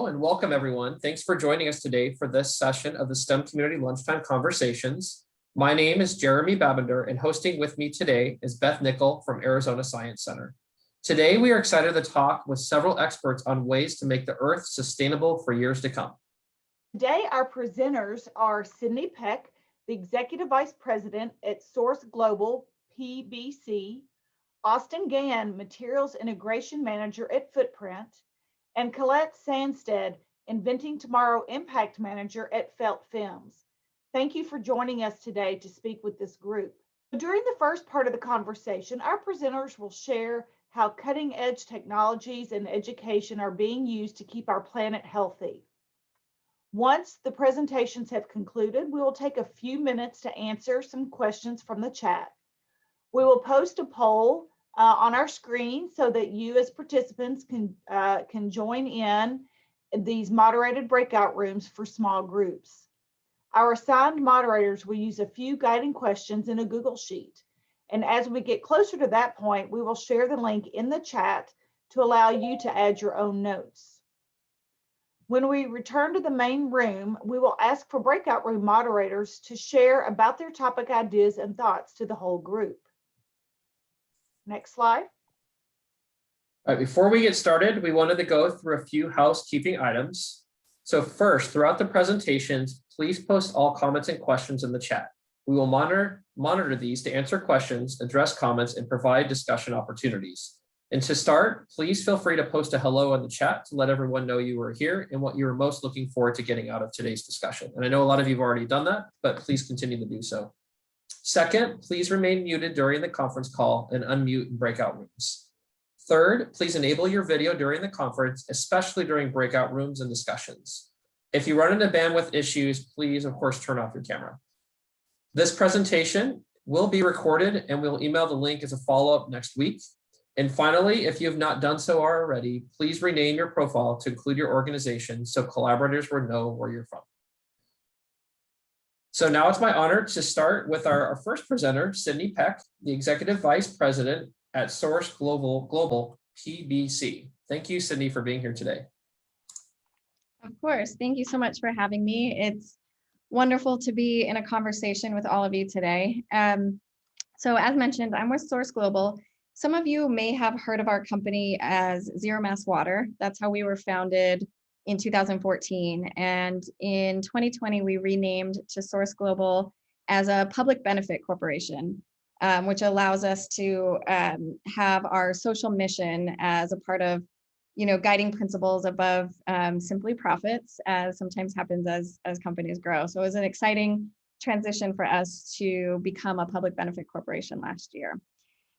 Hello and welcome everyone. Thanks for joining us today for this session of the STEM Community Lunchtime Conversations. My name is Jeremy Babender and hosting with me today is Beth Nickel from Arizona Science Center. Today we are excited to talk with several experts on ways to make the Earth sustainable for years to come. Today our presenters are Sydney Peck, the Executive Vice President at Source Global PBC, Austin Gann, Materials Integration Manager at Footprint, and Colette Sandstead, Inventing Tomorrow Impact Manager at Felt Films. Thank you for joining us today to speak with this group. During the first part of the conversation, our presenters will share how cutting-edge technologies and education are being used to keep our planet healthy. Once the presentations have concluded, we will take a few minutes to answer some questions from the chat. We will post a poll on our screen so that you as participants can join in these moderated breakout rooms for small groups. Our assigned moderators will use a few guiding questions in a Google Sheet. And as we get closer to that point, we will share the link in the chat to allow you to add your own notes. When we return to the main room, we will ask for breakout room moderators to share about their topic ideas and thoughts to the whole group. Next slide. All right, before we get started, we wanted to go through a few housekeeping items. So first, throughout the presentations, please post all comments and questions in the chat. We will monitor these to answer questions, address comments, and provide discussion opportunities. And to start, please feel free to post a hello in the chat to let everyone know you were here and what you were most looking forward to getting out of today's discussion. And I know a lot of you have already done that, but please continue to do so. Second, please remain muted during the conference call and unmute in breakout rooms. Third, please enable your video during the conference, especially during breakout rooms and discussions. If you run into bandwidth issues, please, of course, turn off your camera. This presentation will be recorded and we'll email the link as a follow-up next week. And finally, if you have not done so already, please rename your profile to include your organization so collaborators will know where you're from. So now it's my honor to start with our first presenter, Sydney Peck, the Executive Vice President at Source Global PBC. Thank you, Sydney, for being here today. Of course. Thank you so much for having me. It's wonderful to be in a conversation with all of you today. So as mentioned, I'm with Source Global. Some of you may have heard of our company as Zero Mass Water. That's how we were founded in 2014. And in 2020, we renamed to Source Global as a public benefit corporation, which allows us to have our social mission as a part of, guiding principles above simply profits, as sometimes happens as companies grow. So it was an exciting transition for us to become a public benefit corporation last year.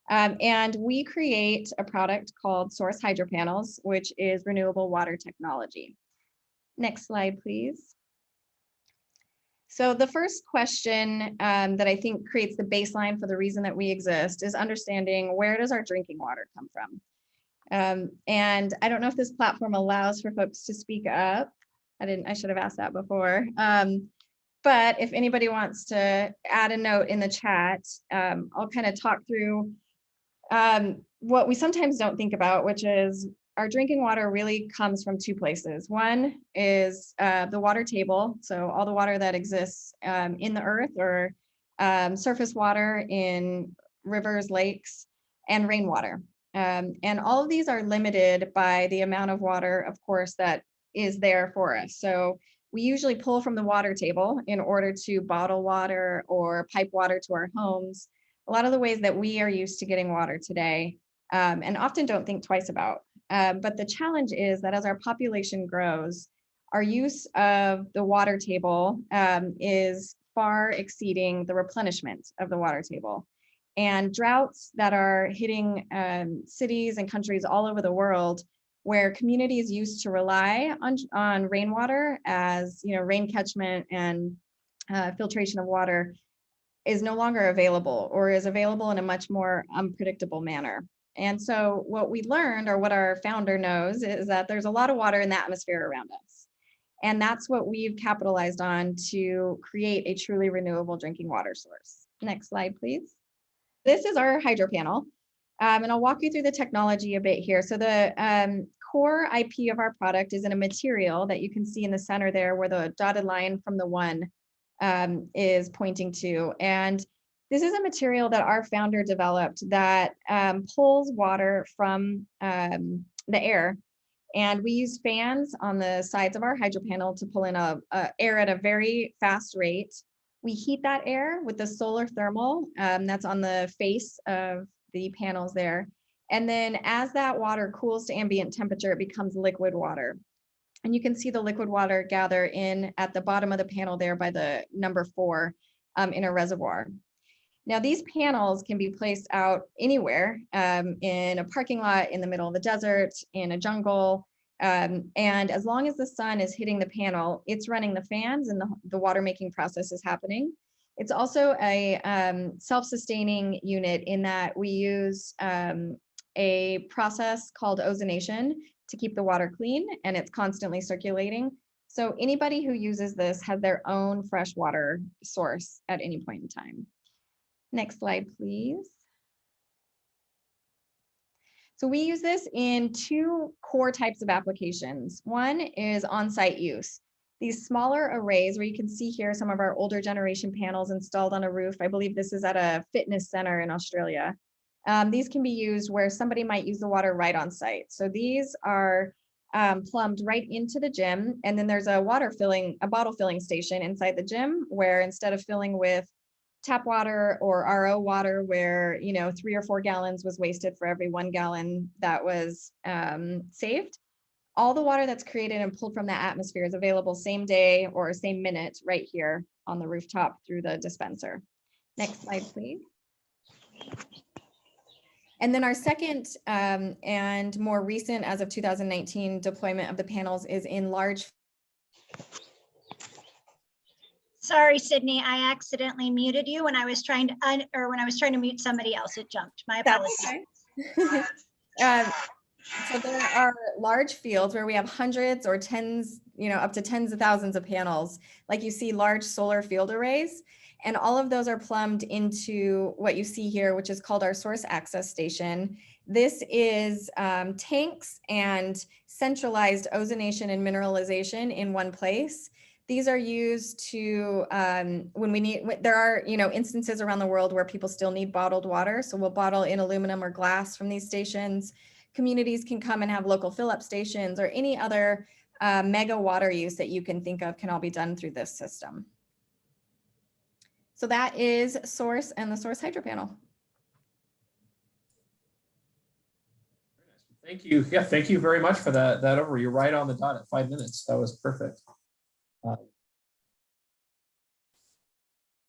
And we create a product called Source Hydro Panels, which is renewable water technology. Next slide, please. So the first question that I think creates the baseline for the reason that we exist is understanding, where does our drinking water come from? And I don't know if this platform allows for folks to speak up. I should have asked that before. But if anybody wants to add a note in the chat, I'll kind of talk through what we sometimes don't think about, which is our drinking water really comes from two places. One is the water table, so all the water that exists in the earth, or surface water in rivers, lakes, and rainwater. And all of these are limited by the amount of water, of course, that is there for us. So we usually pull from the water table in order to bottle water or pipe water to our homes. A lot of the ways that we are used to getting water today, and often don't think twice about. But the challenge is that as our population grows, our use of the water table is far exceeding the replenishment of the water table. And droughts that are hitting cities and countries all over the world, where communities used to rely on rainwater as rain catchment and filtration of water, is no longer available, or is available in a much more unpredictable manner. And so what we learned, or what our founder knows, is that there's a lot of water in the atmosphere around us. And that's what we've capitalized on to create a truly renewable drinking water source. Next slide, please. This is our hydro panel. And I'll walk you through the technology a bit here. So the core IP of our product is in a material that you can see in the center there where the dotted line from the one is pointing to. And this is a material that our founder developed that pulls water from the air. And we use fans on the sides of our hydro panel to pull in air at a very fast rate. We heat that air with the solar thermal that's on the face of the panels there. And then as that water cools to ambient temperature, it becomes liquid water. And you can see the liquid water gather in at the bottom of the panel there by the number 4 in a reservoir. Now, these panels can be placed out anywhere in a parking lot, in the middle of the desert, in a jungle. And as long as the sun is hitting the panel, it's running the fans and the water making process is happening. It's also a self-sustaining unit in that we use a process called ozonation to keep the water clean, and it's constantly circulating. So anybody who uses this has their own fresh water source at any point in time. Next slide, please. So we use this in 2 core types of applications. One is on-site use. These smaller arrays where you can see here some of our older generation panels installed on a roof. I believe this is at a fitness center in Australia. These can be used where somebody might use the water right on site. So these are plumbed right into the gym. And then there's a bottle filling station inside the gym where instead of filling with tap water or RO water where 3 or 4 gallons was wasted for every 1 gallon that was saved. All the water that's created and pulled from that atmosphere is available same day or same minute right here on the rooftop through the dispenser. Next slide, please. And then our second and more recent, as of 2019, deployment of the panels is in large. Sorry, Sydney, I accidentally muted you when I was trying to mute somebody else. It jumped. My apologies. Okay. So there are large fields where we have hundreds or tens, up to tens of thousands of panels, like you see large solar field arrays. And all of those are plumbed into what you see here, which is called our source access station. This is tanks and centralized ozonation and mineralization in one place. These are used to, there are, instances around the world where people still need bottled water. So we'll bottle in aluminum or glass from these stations. Communities can come and have local fill-up stations or any other mega water use that you can think of can all be done through this system. So that is Source and the Source Hydro Panel. Thank you. Yeah, thank you very much for that overview. You're right on the dot at 5 minutes. That was perfect.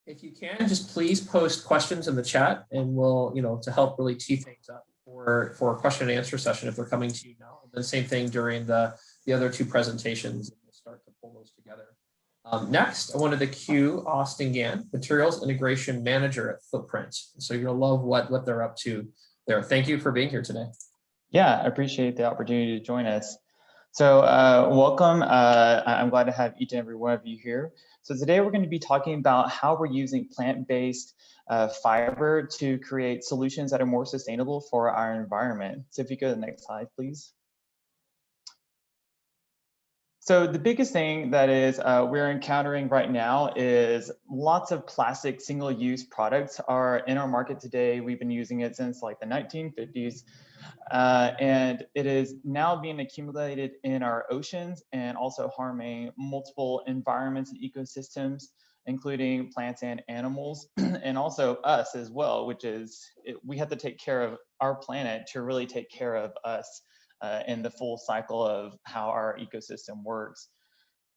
If you can, just please post questions in the chat and we'll, to help really tee things up for a question and answer session if they're coming to you now. And the same thing during the other 2 presentations. We'll start to pull those together. Next, I wanted to cue Austin Gann, Materials Integration Manager at Footprint. So you'll love what they're up to there. Thank you for being here today. Yeah, I appreciate the opportunity to join us. So welcome. I'm glad to have each and every one of you here. So today we're going to be talking about how we're using plant-based fiber to create solutions that are more sustainable for our environment. So if you go to the next slide, please. So the biggest thing that is we're encountering right now is lots of plastic single-use products are in our market today. We've been using it since like the 1950s. And it is now being accumulated in our oceans and also harming multiple environments and ecosystems, including plants and animals, and also us as well, which is we have to take care of our planet to really take care of us in the full cycle of how our ecosystem works.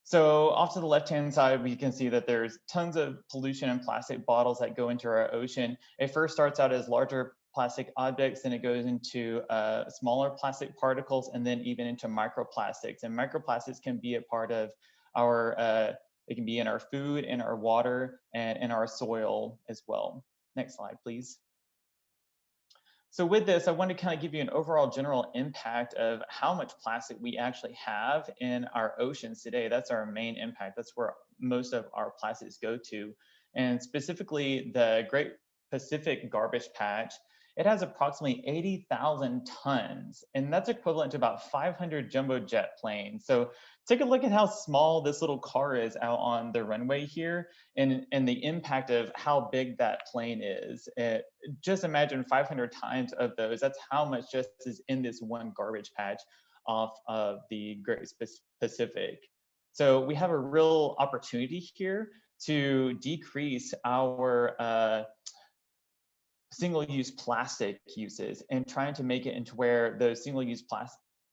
So off to the left-hand side, we can see that there's tons of pollution and plastic bottles that go into our ocean. It first starts out as larger plastic objects, then it goes into smaller plastic particles, and then even into microplastics. And microplastics can be a part of our, it can be in our food, in our water, and in our soil as well. Next slide, please. So with this, I want to kind of give you an overall general impact of how much plastic we actually have in our oceans today. That's our main impact. That's where most of our plastics go to. And specifically, the Great Pacific Garbage Patch it has approximately 80,000 tons, and that's equivalent to about 500 jumbo jet planes. So take a look at how small this little car is out on the runway here, and the impact of how big that plane is. Just imagine 500 times of those. That's how much just is in this one garbage patch off of the Great Pacific. So we have a real opportunity here to decrease our single-use plastic uses and trying to make it into where those single-use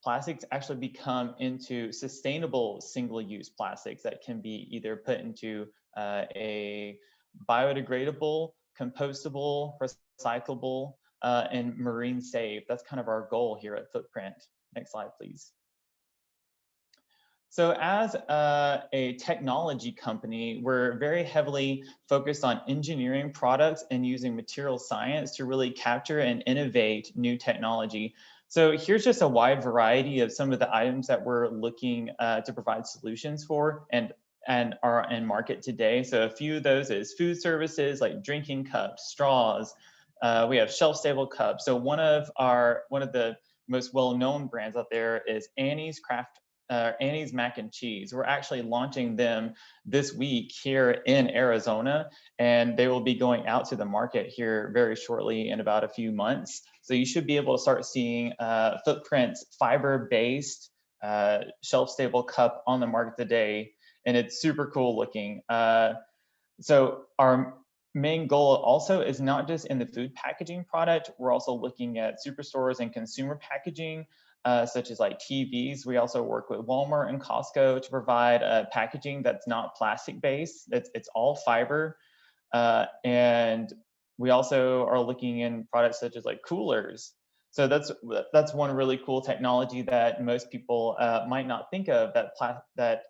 plastics actually become into sustainable single-use plastics that can be either put into a biodegradable, compostable, recyclable, and marine safe. That's kind of our goal here at Footprint. Next slide, please. So as a technology company, we're very heavily focused on engineering products and using material science to really capture and innovate new technology. So here's just a wide variety of some of the items that we're looking to provide solutions for and are in market today. So a few of those is food services like drinking cups, straws. We have shelf-stable cups. So one of the most well-known brands out there is Annie's Mac and Cheese. We're actually launching them this week here in Arizona, and they will be going out to the market here very shortly in about a few months. So you should be able to start seeing Footprint's fiber-based shelf-stable cup on the market today, and it's super cool looking. So our main goal also is not just in the food packaging product. We're also looking at superstores and consumer packaging, such as like TVs. We also work with Walmart and Costco to provide packaging that's not plastic based. It's all fiber. And we also are looking in products such as like coolers. So that's one really cool technology that most people might not think of that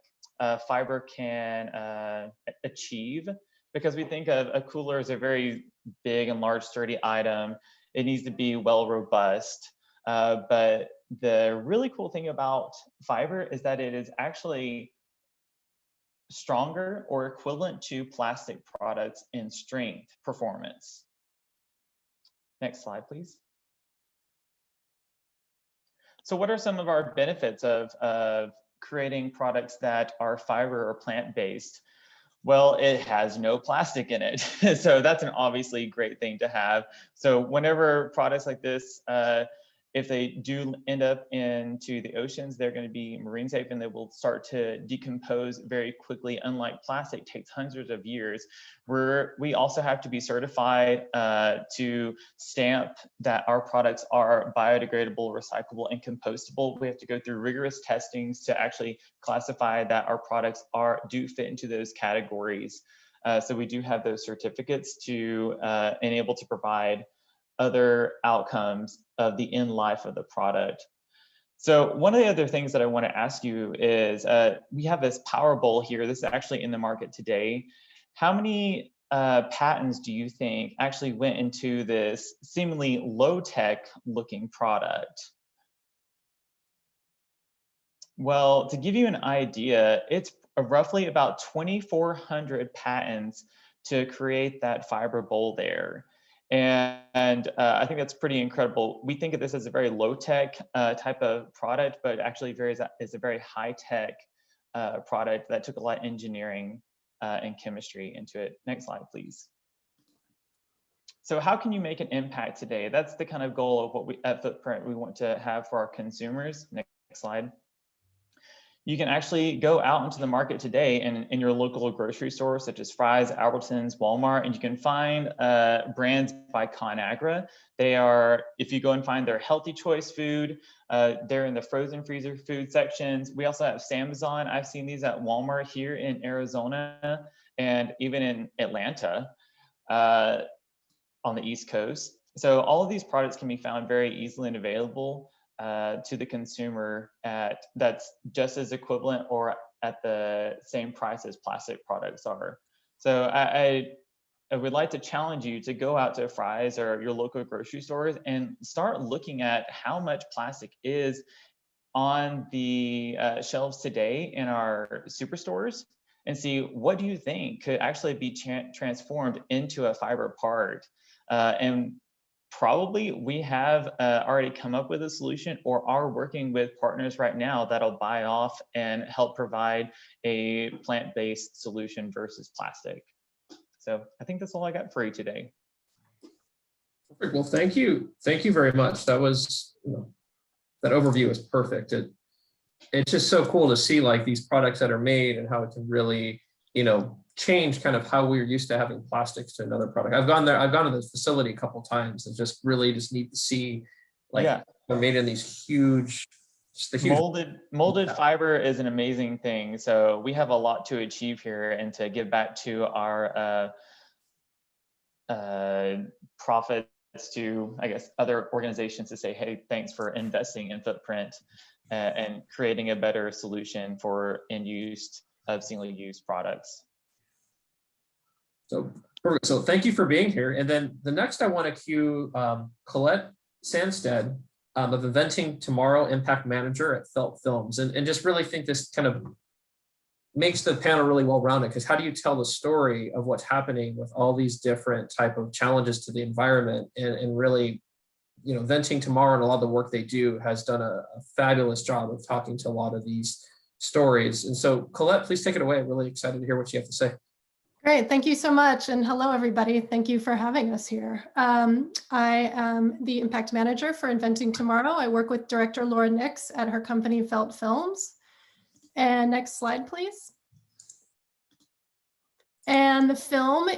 fiber can achieve, because we think of a cooler as a very big and large sturdy item. It needs to be well robust. But the really cool thing about fiber is that it is actually stronger or equivalent to plastic products in strength performance. Next slide, please. So what are some of our benefits of creating products that are fiber or plant-based? Well, it has no plastic in it. So that's an obviously great thing to have. So whenever products like this, if they do end up into the oceans, they're going to be marine safe and they will start to decompose very quickly. Unlike plastic, takes hundreds of years. We also have to be certified to stamp that our products are biodegradable, recyclable, and compostable. We have to go through rigorous testings to actually classify that our products do fit into those categories. So we do have those certificates to enable to provide other outcomes of the end life of the product. So one of the other things that I want to ask you is, we have this Power Bowl here. This is actually in the market today. How many patents do you think actually went into this seemingly low-tech looking product? Well, to give you an idea, it's roughly about 2,400 patents to create that fiber bowl there. And I think that's pretty incredible. We think of this as a very low-tech type of product, but actually is a very high-tech product that took a lot of engineering and chemistry into it. Next slide, please. So how can you make an impact today? That's the kind of goal of what we at Footprint we want to have for our consumers. Next slide. You can actually go out into the market today in your local grocery store, such as Fry's, Albertsons, Walmart, and you can find brands by ConAgra. They are, if you go and find their Healthy Choice food, they're in the frozen freezer food sections. We also have Samazon. I've seen these at Walmart here in Arizona and even in Atlanta on the East Coast. So all of these products can be found very easily and available to the consumer that's just as equivalent or at the same price as plastic products are. So I would like to challenge you to go out to Fry's or your local grocery stores and start looking at how much plastic is on the shelves today in our superstores and see what do you think could actually be transformed into a fiber part. And Probably we have already come up with a solution or are working with partners right now that'll buy off and help provide a plant-based solution versus plastic. So I think that's all I got for you today. Perfect. Well, thank you. Thank you very much. That was, that overview is perfect. It's just so cool to see like these products that are made and how it can really, change kind of how we're used to having plastics to another product. I've gone to the facility a couple of times and just really just neat to see like they're made in these huge, molded fiber is an amazing thing. So we have a lot to achieve here, and to give back to our profits to, I guess, other organizations to say, hey, thanks for investing in footprint and creating a better solution for end use of single-use products. So perfect. So thank you for being here. And then the next I want to cue Colette Sandstead of Inventing Tomorrow Impact Manager at Felt Films. And just really think this kind of makes the panel really well-rounded, because how do you tell the story of what's happening with all these different type of challenges to the environment, and really, Inventing Tomorrow and a lot of the work they do has done a fabulous job of talking to a lot of these stories. And so Colette, please take it away. I'm really excited to hear what you have to say. Great, thank you so much. And hello, everybody. Thank you for having us here. I am the impact manager for Inventing Tomorrow. I work with director Laura Nix at her company Felt Films. And next slide, please. And the film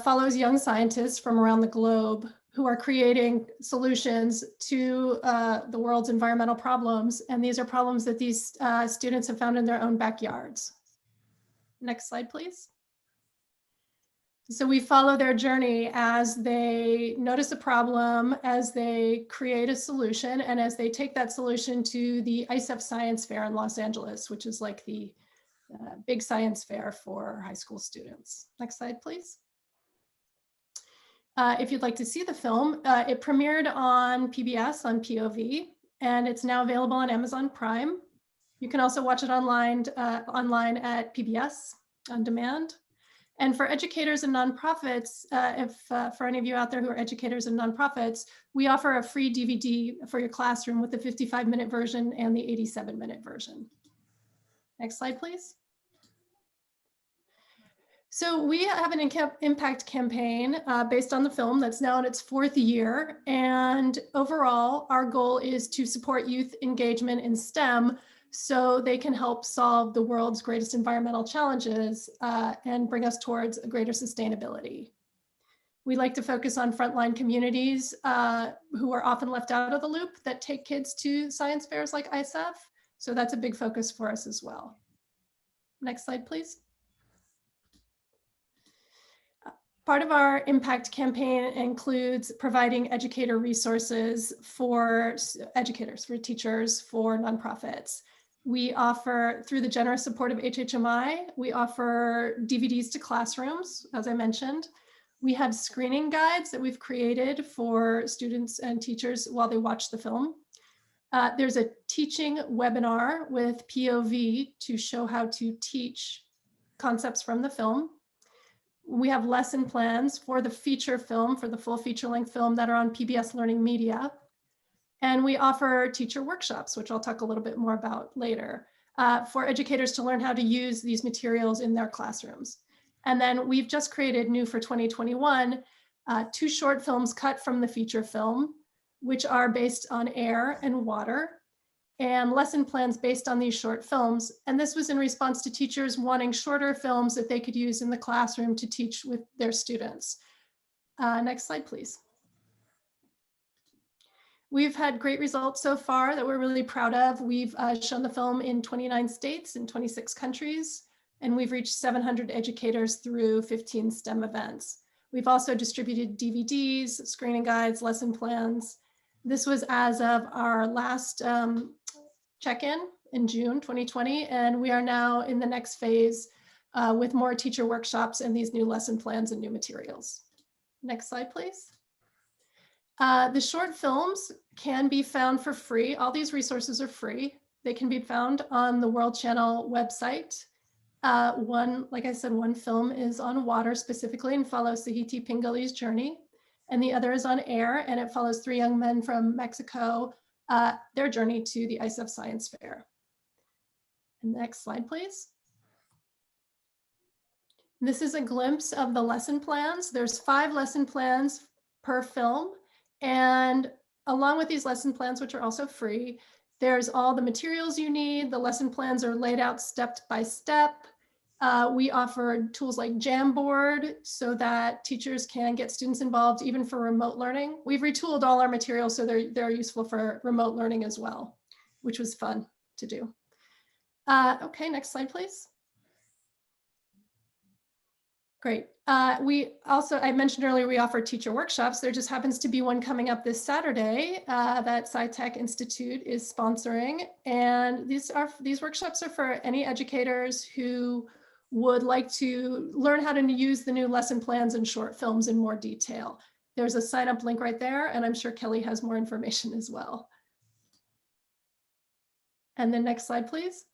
follows young scientists from around the globe who are creating solutions to the world's environmental problems. And these are problems that these students have found in their own backyards. Next slide, please. So we follow their journey as they notice a problem, as they create a solution, and as they take that solution to the ICEF Science Fair in Los Angeles, which is like the big science fair for high school students. Next slide, please. If you'd like to see the film, it premiered on PBS on POV, and it's now available on Amazon Prime. You can also watch it online at PBS on demand. And for educators and nonprofits, for any of you out there who are educators and nonprofits, we offer a free DVD for your classroom with the 55-minute version and the 87-minute version. Next slide, please. So we have an impact campaign based on the film that's now in its 4th year. And overall, our goal is to support youth engagement in STEM so they can help solve the world's greatest environmental challenges and bring us towards a greater sustainability. We like to focus on frontline communities who are often left out of the loop that take kids to science fairs like ICEF. So that's a big focus for us as well. Next slide, please. Part of our impact campaign includes providing educator resources for educators, for teachers, for nonprofits. We offer, through the generous support of HHMI, we offer DVDs to classrooms, as I mentioned. We have screening guides that we've created for students and teachers while they watch the film. There's a teaching webinar with POV to show how to teach concepts from the film. We have lesson plans for the feature film, for the full feature-length film that are on PBS Learning Media. And we offer teacher workshops, which I'll talk a little bit more about later, for educators to learn how to use these materials in their classrooms. And then we've just created new for 2021, 2 short films cut from the feature film, which are based on air and water, and lesson plans based on these short films. And this was in response to teachers wanting shorter films that they could use in the classroom to teach with their students. Next slide, please. We've had great results so far that we're really proud of. We've shown the film in 29 states in 26 countries, and we've reached 700 educators through 15 STEM events. We've also distributed DVDs, screening guides, lesson plans. This was as of our last check-in in June 2020, and we are now in the next phase with more teacher workshops and these new lesson plans and new materials. Next slide, please. The short films can be found for free. All these resources are free. They can be found on the World Channel website. Like I said, one film is on water specifically and follows Sahiti Pingali's journey. and the other is on air, and it follows 3 young men from Mexico, their journey to the ISF Science Fair. Next slide, please. This is a glimpse of the lesson plans. There's 5 lesson plans per film. And along with these lesson plans, which are also free, there's all the materials you need. The lesson plans are laid out step by step. We offer tools like Jamboard so that teachers can get students involved even for remote learning. We've retooled all our materials so they're useful for remote learning as well, which was fun to do. Okay, next slide, please. Great. I mentioned earlier, we offer teacher workshops. There just happens to be one coming up this Saturday that SciTech Institute is sponsoring. And these workshops are for any educators who would like to learn how to use the new lesson plans and short films in more detail. There's a sign up link right there, and I'm sure Kelly has more information as well. And then next slide, please.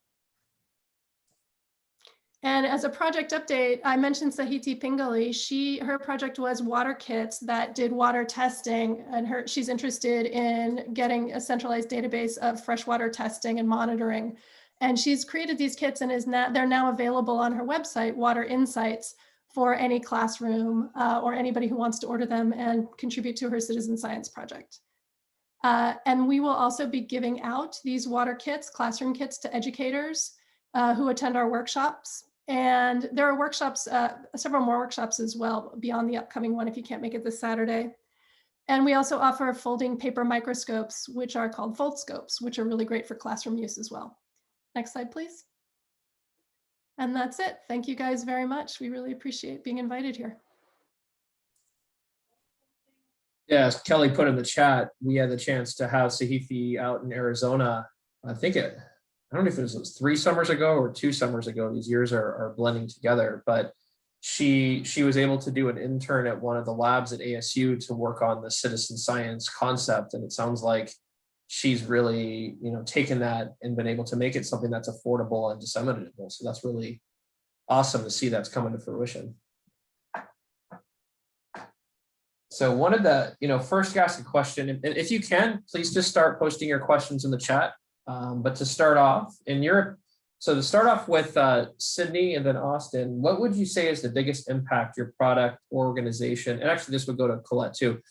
And as a project update, I mentioned Sahiti Pingali. Her project was water kits that did water testing, and she's interested in getting a centralized database of freshwater testing and monitoring. And she's created these kits, and they're now available on her website, Water Insights, for any classroom or anybody who wants to order them and contribute to her citizen science project. And we will also be giving out these water kits, classroom kits, to educators who attend our workshops. And there are workshops, several more workshops as well beyond the upcoming one if you can't make it this Saturday. And we also offer folding paper microscopes, which are called Foldscopes, which are really great for classroom use as well. Next slide, please. And that's it. Thank you guys very much. We really appreciate being invited here. Yeah, as Kelly put in the chat, we had the chance to have Sahifi out in Arizona. I don't know if it was 3 summers ago or 2 summers ago. These years are blending together, but she was able to do an intern at one of the labs at ASU to work on the citizen science concept. And it sounds like she's really, taken that and been able to make it something that's affordable and disseminable. So that's really awesome to see that's coming to fruition. So wanted to, first ask a question, and if you can, please just start posting your questions in the chat. But to start off, to start off with Sydney and then Austin, what would you say is the biggest impact your product or organization, and actually this would go to Colette too,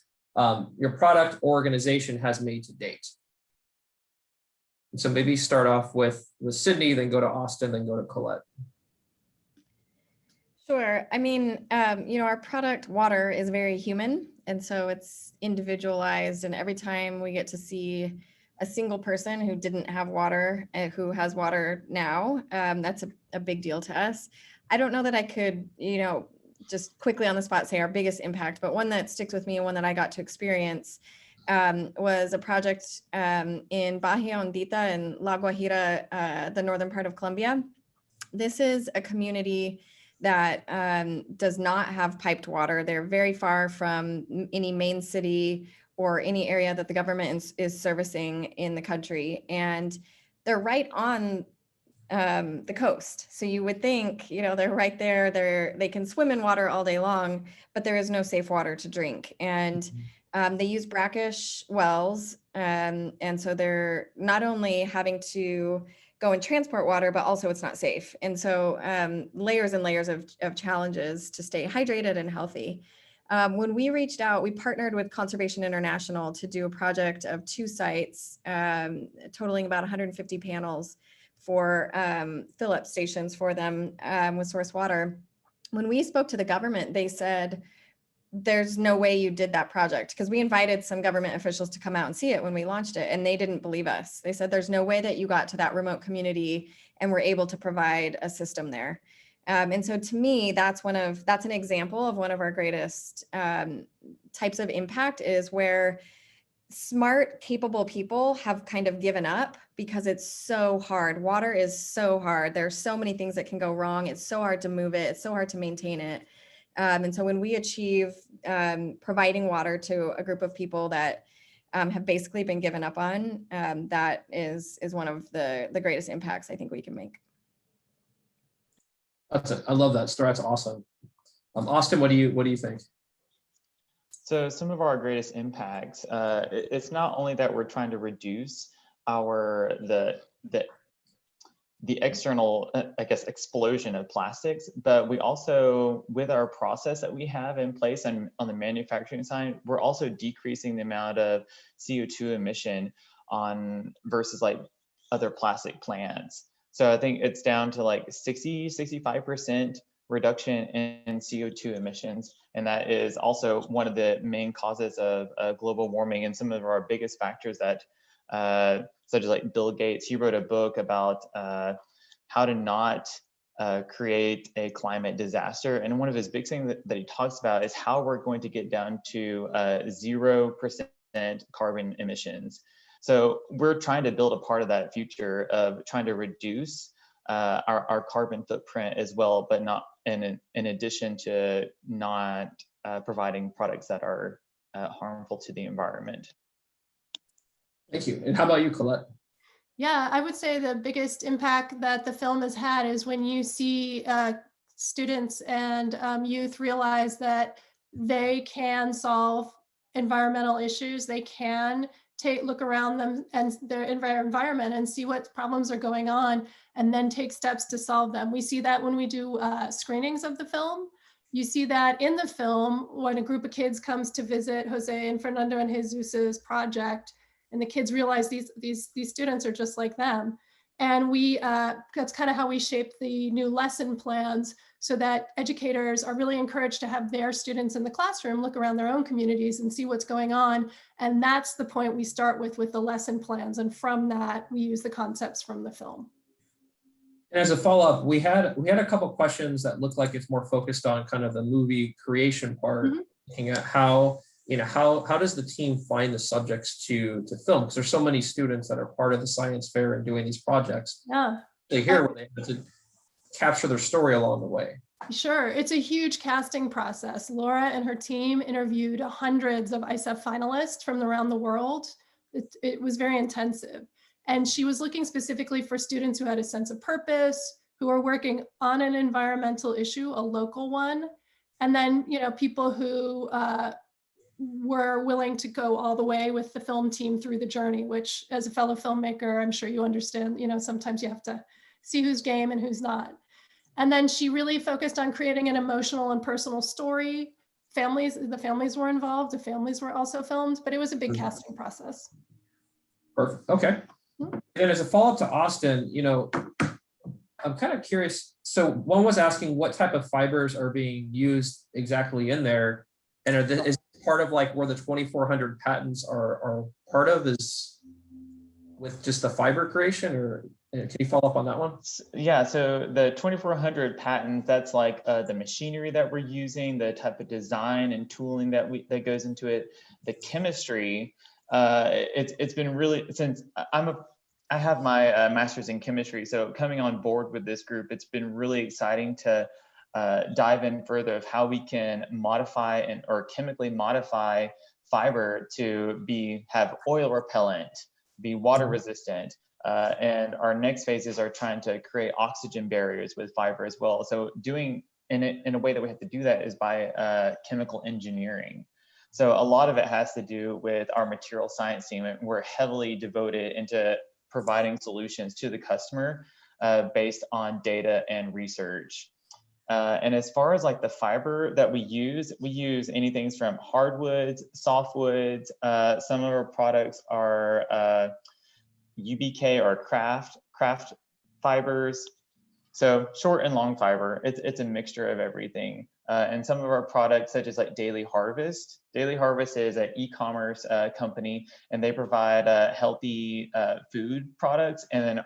your product or organization has made to date? And so maybe start off with Sydney, then go to Austin, then go to Colette. Sure. I mean, our product water is very human, and so it's individualized, and every time we get to see a single person who didn't have water, who has water now, that's a big deal to us. I don't know that I could, just quickly on the spot say our biggest impact, but one that sticks with me and one that I got to experience was a project in Bahia Hondita in La Guajira, the northern part of Colombia. This is a community that does not have piped water. They're very far from any main city or any area that the government is servicing in the country. And they're right on the coast. So you would think, they're right there, they can swim in water all day long, but there is no safe water to drink. And they use brackish wells. And so they're not only having to go and transport water, but also it's not safe. And so layers and layers of challenges to stay hydrated and healthy. When we reached out, we partnered with Conservation International to do a project of 2 sites, totaling about 150 panels for fill-up stations for them with source water. When we spoke to the government, they said, there's no way you did that project, because we invited some government officials to come out and see it when we launched it, and they didn't believe us. They said, there's no way that you got to that remote community and were able to provide a system there. And so to me, that's an example of one of our greatest types of impact, is where smart, capable people have kind of given up because it's so hard. Water is so hard. There's so many things that can go wrong. It's so hard to move it. It's so hard to maintain it. And so when we achieve providing water to a group of people that have basically been given up on, that is one of the greatest impacts I think we can make. I love that story. That's awesome. Austin, what do you think? So some of our greatest impacts, it's not only that we're trying to reduce the external, I guess, explosion of plastics, but we also, with our process that we have in place and on the manufacturing side, we're also decreasing the amount of CO2 emission on versus like other plastic plants. So I think it's down to like 65% reduction in CO2 emissions. And that is also one of the main causes of global warming, and some of our biggest factors that such as like Bill Gates, he wrote a book about how to not create a climate disaster. And one of his big things that he talks about is how we're going to get down to 0% carbon emissions. So we're trying to build a part of that future of trying to reduce our carbon footprint as well, but not in addition to not providing products that are harmful to the environment. Thank you. And how about you, Colette? Yeah, I would say the biggest impact that the film has had is when you see students and youth realize that they can solve environmental issues. They can look around them and their environment and see what problems are going on, and then take steps to solve them. We see that when we do screenings of the film. You see that in the film when a group of kids comes to visit Jose and Fernando and Jesus's project, and the kids realize these students are just like them. And that's kind of how we shape the new lesson plans, so that educators are really encouraged to have their students in the classroom look around their own communities and see what's going on. And that's the point we start with the lesson plans. And from that, we use the concepts from the film. And as a follow-up, we had a couple of questions that look like it's more focused on kind of the movie creation part, looking at how does the team find the subjects to film? Because there's so many students that are part of the science fair and doing these projects. Yeah. They hear where they have to capture their story along the way. Sure. It's a huge casting process. Laura and her team interviewed hundreds of ISEF finalists from around the world. It was very intensive. And she was looking specifically for students who had a sense of purpose, who are working on an environmental issue, a local one. And then, people who were willing to go all the way with the film team through the journey, which as a fellow filmmaker, I'm sure you understand, sometimes you have to see who's game and who's not. And then she really focused on creating an emotional and personal story. The families were involved, the families were also filmed, but it was a big casting process. Perfect. Okay. And as a follow-up to Austin, I'm kind of curious. So one was asking what type of fibers are being used exactly in there, and is part of like where the 2,400 patents are part of is with just the fiber creation, or can you follow up on that one? Yeah, so the 2,400 patents, that's like the machinery that we're using, the type of design and tooling that goes into it, the chemistry. It's been really, since I have my master's in chemistry, so coming on board with this group, it's been really exciting to dive in further of how we can modify or chemically modify fiber to have oil repellent, be water resistant. And our next phases are trying to create oxygen barriers with fiber as well. So doing in a way that we have to do that is by chemical engineering. So a lot of it has to do with our material science team, and we're heavily devoted into providing solutions to the customer based on data and research. And as far as like the fiber that we use anything from hardwoods, softwoods. Some of our products are UBK or craft fibers. So short and long fiber, it's a mixture of everything. And some of our products, such as like Daily Harvest. Daily Harvest is an e-commerce company, and they provide healthy food products. And then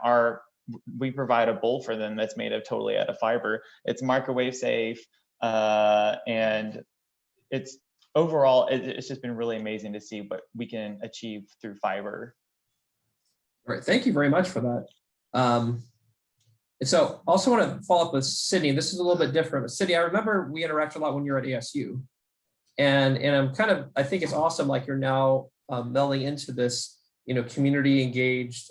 we provide a bowl for them that's made of totally out of fiber. It's microwave safe, and it's overall, it's just been really amazing to see what we can achieve through fiber. All right, thank you very much for that. And so also want to follow up with Sydney. This is a little bit different. Sydney, I remember we interacted a lot when you were at ASU. And I think it's awesome, like you're now melding into this, community engaged,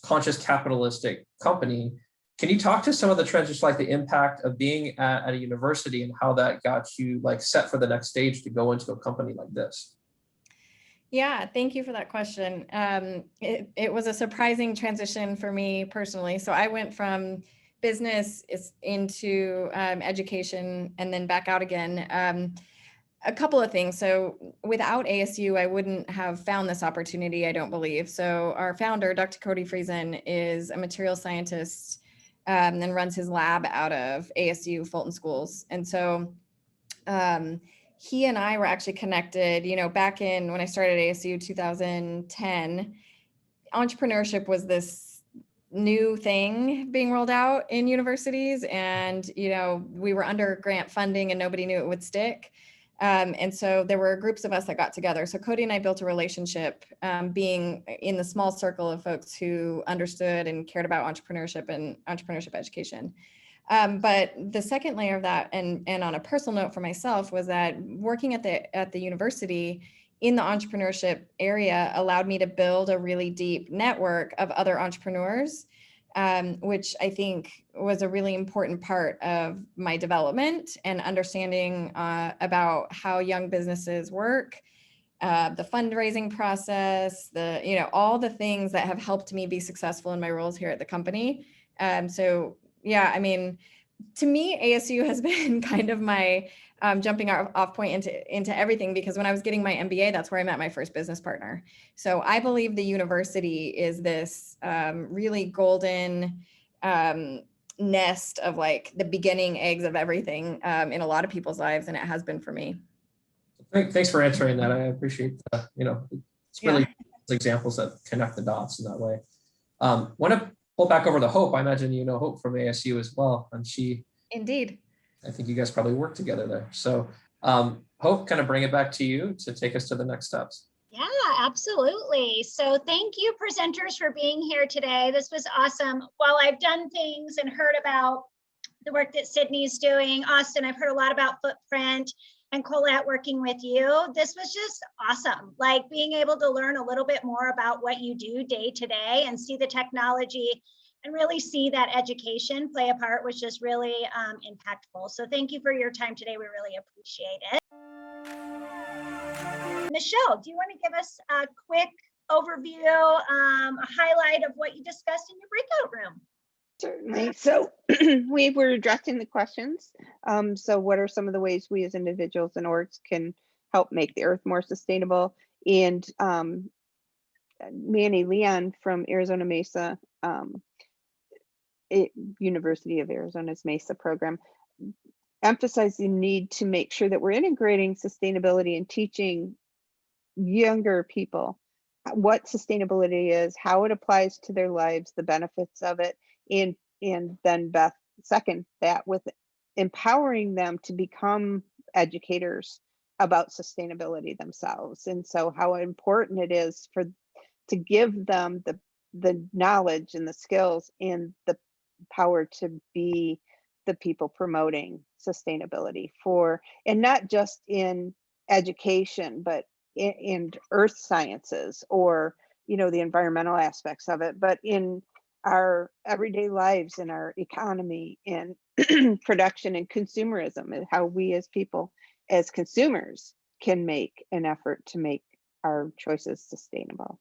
conscious capitalistic company. Can you talk to some of the trends, just like the impact of being at a university and how that got you like set for the next stage to go into a company like this? Yeah, thank you for that question. It was a surprising transition for me personally. So I went from business into education and then back out again. A couple of things. So without ASU, I wouldn't have found this opportunity, I don't believe. So our founder, Dr. Cody Friesen, is a material scientist and runs his lab out of ASU Fulton Schools. And so he and I were actually connected, back in when I started ASU 2010, entrepreneurship was this new thing being rolled out in universities. And, we were under grant funding and nobody knew it would stick. And so there were groups of us that got together. So Cody and I built a relationship, being in the small circle of folks who understood and cared about entrepreneurship and entrepreneurship education. But the second layer of that, and on a personal note for myself, was that working at the university in the entrepreneurship area allowed me to build a really deep network of other entrepreneurs, which I think was a really important part of my development and understanding about how young businesses work, the fundraising process, all the things that have helped me be successful in my roles here at the company. So yeah, I mean, to me, ASU has been kind of my jumping off point into everything, because when I was getting my MBA, that's where I met my first business partner. So I believe the university is this really golden nest of like the beginning eggs of everything in a lot of people's lives, and it has been for me. Thanks for answering that. I appreciate it's really examples that connect the dots in that way. Want to pull back over to Hope. I imagine you know Hope from ASU as well, and Indeed. I think you guys probably work together there. So Hope, kind of bring it back to you to take us to the next steps. Yeah, absolutely. So thank you, presenters, for being here today. This was awesome. While I've done things and heard about the work that Sydney's doing, Austin, I've heard a lot about Footprint, and Colette working with you. This was just awesome. Like being able to learn a little bit more about what you do day to day and see the technology and really see that education play a part was just really impactful. So thank you for your time today. We really appreciate it. Michelle, do you want to give us a quick overview, a highlight of what you discussed in your breakout room? Certainly. So we were addressing the questions. So what are some of the ways we as individuals and orgs can help make the earth more sustainable? And Manny Leon from Arizona Mesa, University of Arizona's Mesa program, emphasized the need to make sure that we're integrating sustainability and teaching younger people what sustainability is, how it applies to their lives, the benefits of it, and then Beth second that with empowering them to become educators about sustainability themselves. And so how important it is to give them the knowledge and the skills and the power to be the people promoting sustainability and not just in education, but in earth sciences or the environmental aspects of it, but in our everyday lives, in our economy, and production and consumerism, and how we as people, as consumers, can make an effort to make our choices sustainable.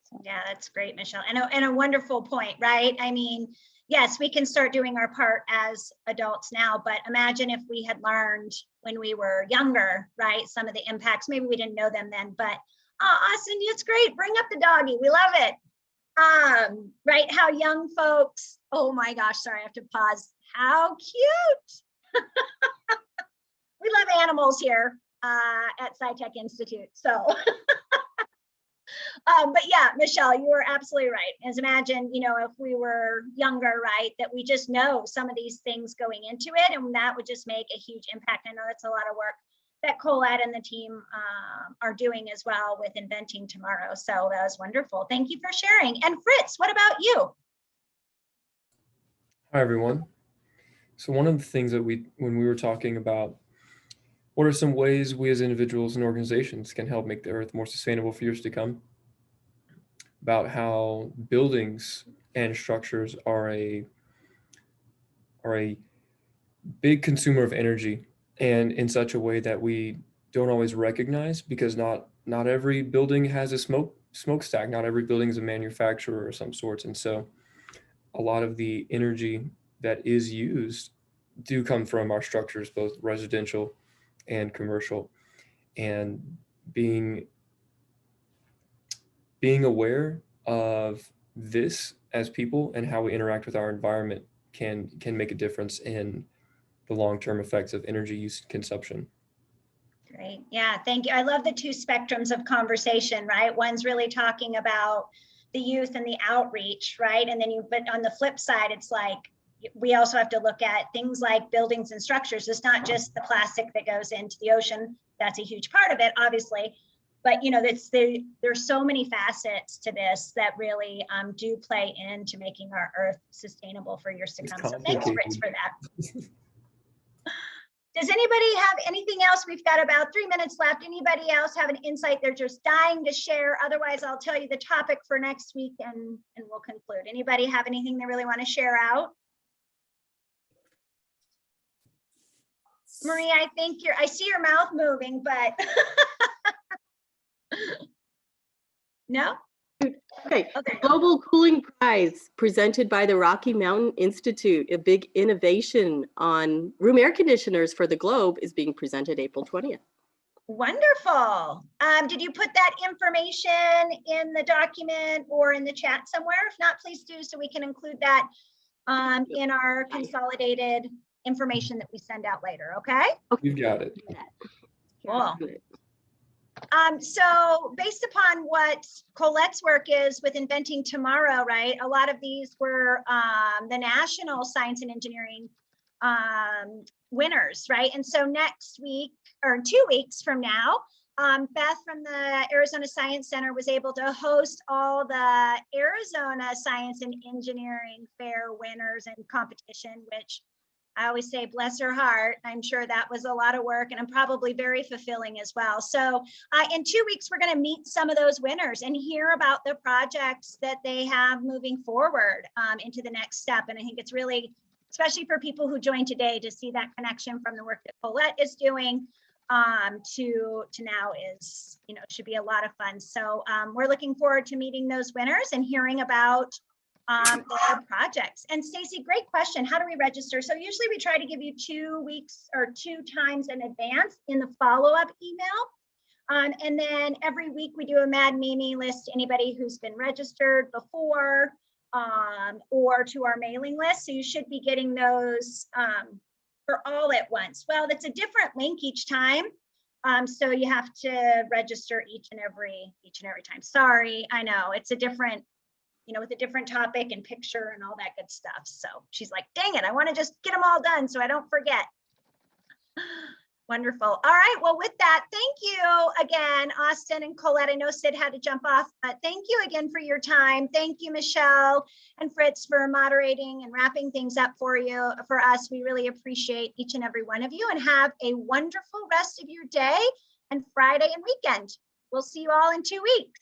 So. Yeah, that's great, Michelle, and a wonderful point, right? I mean, yes, we can start doing our part as adults now, but imagine if we had learned when we were younger, right? Some of the impacts, maybe we didn't know them then, but Austin, it's great. Bring up the doggy. We love it. Right? How young folks, oh my gosh, sorry, I have to pause. How cute. We love animals here at SciTech Institute. So but yeah, Michelle, you were absolutely right. As imagine, if we were younger, right, that we just know some of these things going into it, and that would just make a huge impact. I know that's a lot of work that Colette and the team are doing as well with Inventing Tomorrow. So that was wonderful. Thank you for sharing. And Fritz, what about you? Hi, everyone. So one of the things that when we were talking about what are some ways we as individuals and organizations can help make the earth more sustainable for years to come, about how buildings and structures are a are a big consumer of energy, and in such a way that we don't always recognize, because not every building has a smokestack. Not every building is a manufacturer of some sorts. And so a lot of the energy that is used do come from our structures, both residential and commercial. And being aware of this as people and how we interact with our environment can make a difference in the long-term effects of energy use and consumption. Great. Yeah, thank you. I love the two spectrums of conversation, right? One's really talking about the youth and the outreach, right? And then but on the flip side, it's like, we also have to look at things like buildings and structures. It's not just the plastic that goes into the ocean. That's a huge part of it, obviously. But there's so many facets to this that really do play into making our Earth sustainable for years to come. So thanks, Fritz, for that. Does anybody have anything else? We've got about 3 minutes left. Anybody else have an insight they're just dying to share? Otherwise, I'll tell you the topic for next week and we'll conclude. Anybody have anything they really want to share out? Marie, I think I see your mouth moving, but no? Okay. Global Cooling Prize presented by the Rocky Mountain Institute. A big innovation on room air conditioners for the globe is being presented April 20th. Wonderful. Did you put that information in the document or in the chat somewhere? If not, please do, so we can include that in our consolidated information that we send out later, okay? You've got it. Cool. So based upon what Colette's work is with Inventing Tomorrow, right? A lot of these were the national science and engineering winners, right? And so next week, or 2 weeks from now, Beth from the Arizona Science Center was able to host all the Arizona Science and Engineering Fair winners and competition, which I always say, bless her heart. I'm sure that was a lot of work and probably very fulfilling as well. So in 2 weeks, we're going to meet some of those winners and hear about the projects that they have moving forward into the next step. And I think it's really, especially for people who joined today, to see that connection from the work that Colette is doing to now is, should be a lot of fun. So we're looking forward to meeting those winners and hearing about their projects. And Stacy, great question. How do we register? So usually we try to give you 2 weeks or 2 times in advance in the follow-up email. And then every week we do a Mad Mimi list, anybody who's been registered before or to our mailing list. So you should be getting those for all at once. Well, that's a different link each time. So you have to register each and every time. Sorry, I know it's a different, with a different topic and picture and all that good stuff. So she's like, dang it, I want to just get them all done so I don't forget. Wonderful. All right, well, with that, thank you again, Austin and Colette. I know Sid had to jump off, but thank you again for your time. Thank you, Michelle and Fritz, for moderating and wrapping things up for us. We really appreciate each and every one of you, and have a wonderful rest of your day and Friday and weekend. We'll see you all in 2 weeks.